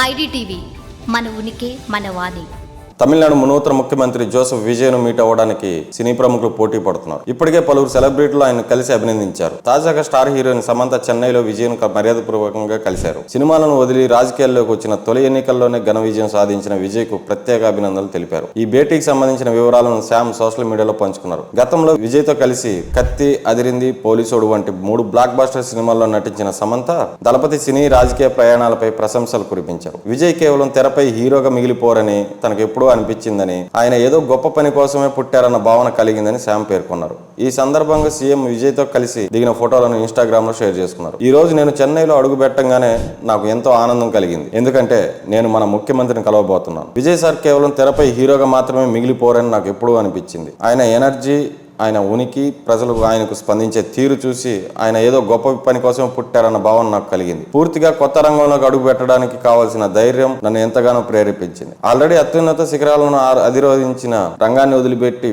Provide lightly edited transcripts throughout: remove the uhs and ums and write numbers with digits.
IDTV మన ఉనికి మన వాణి. తమిళనాడు నూతన ముఖ్యమంత్రి జోసెఫ్ విజయ్ను మీట్ అవ్వడానికి సినీ ప్రముఖులు పోటీ పడుతున్నారు. ఇప్పటికే పలువురు సెలబ్రిటీలు ఆయన కలిసి అభినందించారు. తాజాగా స్టార్ హీరోయిన్ సమంత చెన్నైలో విజయ్ను మర్యాదపూర్వకంగా కలిశారు. సినిమాలను వదిలి రాజకీయాల్లోకి వచ్చిన తొలి ఎన్నికల్లోనే ఘన విజయం సాధించిన విజయ్కు ప్రత్యేక అభినందనలు తెలిపారు. ఈ భేటీకి సంబంధించిన వివరాలను శామ్ సోషల్ మీడియాలో పంచుకున్నారు. గతంలో విజయ్తో కలిసి కత్తి, అదిరింది, పోలీసోడు వంటి 3 బ్లాక్ బస్టర్ సినిమాల్లో నటించిన సమంత దళపతి సినీ రాజకీయ ప్రయాణాలపై ప్రశంసలు కురిపించారు. విజయ్ కేవలం తెరపై హీరోగా మిగిలిపోరని తనకు ఎప్పుడూ అనిపించిందని, ఆయన ఏదో గొప్ప పని కోసమే పుట్టారన్న భావన కలిగిందని శామ్ పేర్కొన్నారు. ఈ సందర్భంగా సీఎం విజయ్ తో కలిసి దిగిన ఫోటోలను ఇన్స్టాగ్రామ్ లో షేర్ చేసుకున్నారు. ఈ రోజు నేను చెన్నైలో అడుగు పెట్టంగానే నాకు ఎంతో ఆనందం కలిగింది. ఎందుకంటే నేను మన ముఖ్యమంత్రిని కలవబోతున్నాను. విజయ్ సార్ కేవలం తెరపై హీరోగా మాత్రమే మిగిలిపోరని నాకు ఎప్పుడూ అనిపించింది. ఆయన ఎనర్జీ, ఆయన ఉనికి, ప్రజలు ఆయనకు స్పందించే తీరు చూసి ఆయన ఏదో గొప్ప పని కోసం పుట్టారన్న భావన నాకు కలిగింది. పూర్తిగా కొత్త రంగంలోకి అడుగు పెట్టడానికి కావాల్సిన ధైర్యం నన్ను ఎంతగానో ప్రేరేపించింది. ఆల్రెడీ అత్యున్నత శిఖరాలను అధిరోహించిన రంగాన్ని వదిలిపెట్టి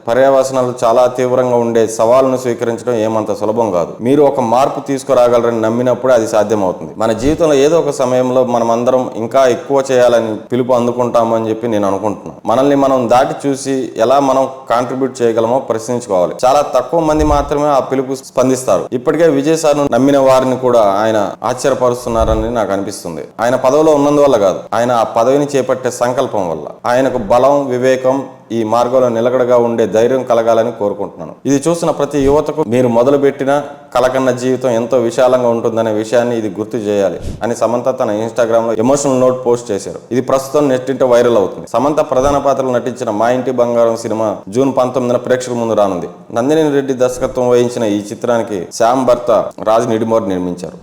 పర్యావసనాలు చాలా తీవ్రంగా ఉండే సవాళ్ళను స్వీకరించడం ఏమంత సులభం కాదు. మీరు ఒక మార్పు తీసుకురాగలరని నమ్మినప్పుడే అది సాధ్యమవుతుంది. మన జీవితంలో ఏదో ఒక సమయంలో మనం అందరం ఇంకా ఎక్కువ చేయాలని పిలుపు అందుకుంటామని చెప్పి నేను అనుకుంటున్నాను. మనల్ని మనం దాటి చూసి ఎలా మనం కాంట్రిబ్యూట్ చేయగలమో ప్రశ్నించుకోవాలి. చాలా తక్కువ మంది మాత్రమే ఆ పిలుపు స్పందిస్తారు. ఇప్పటికే విజయ్ సార్ను నమ్మిన వారిని కూడా ఆయన ఆశ్చర్యపరుస్తున్నారని నాకు అనిపిస్తుంది. ఆయన పదవిలో ఉన్నందువల్ల కాదు, ఆయన ఆ పదవిని చేపట్టే సంకల్పం వల్ల. ఆయనకు బలం, వివేకం, ఈ మార్గంలో నిలకడగా ఉండే ధైర్యం కలగాలని కోరుకుంటున్నాను. ఇది చూసిన ప్రతి యువతకు మీరు మొదలుపెట్టిన కలకన్న జీవితం ఎంతో విశాలంగా ఉంటుందనే విషయాన్ని ఇది గుర్తు చేయాలి అని సమంత తన ఇన్స్టాగ్రామ్ లో ఎమోషనల్ నోట్ పోస్ట్ చేశారు. ఇది ప్రస్తుతం నెట్టింట వైరల్ అవుతుంది. సమంత ప్రధాన పాత్రలు నటించిన మా ఇంటి బంగారం సినిమా జూన్ 19న ప్రేక్షకుల ముందు రానుంది. నందిని రెడ్డి దర్శకత్వం వహించిన ఈ చిత్రానికి శ్యామ్ భర్త రాజ్ నిడిమోర్ నిర్మించారు.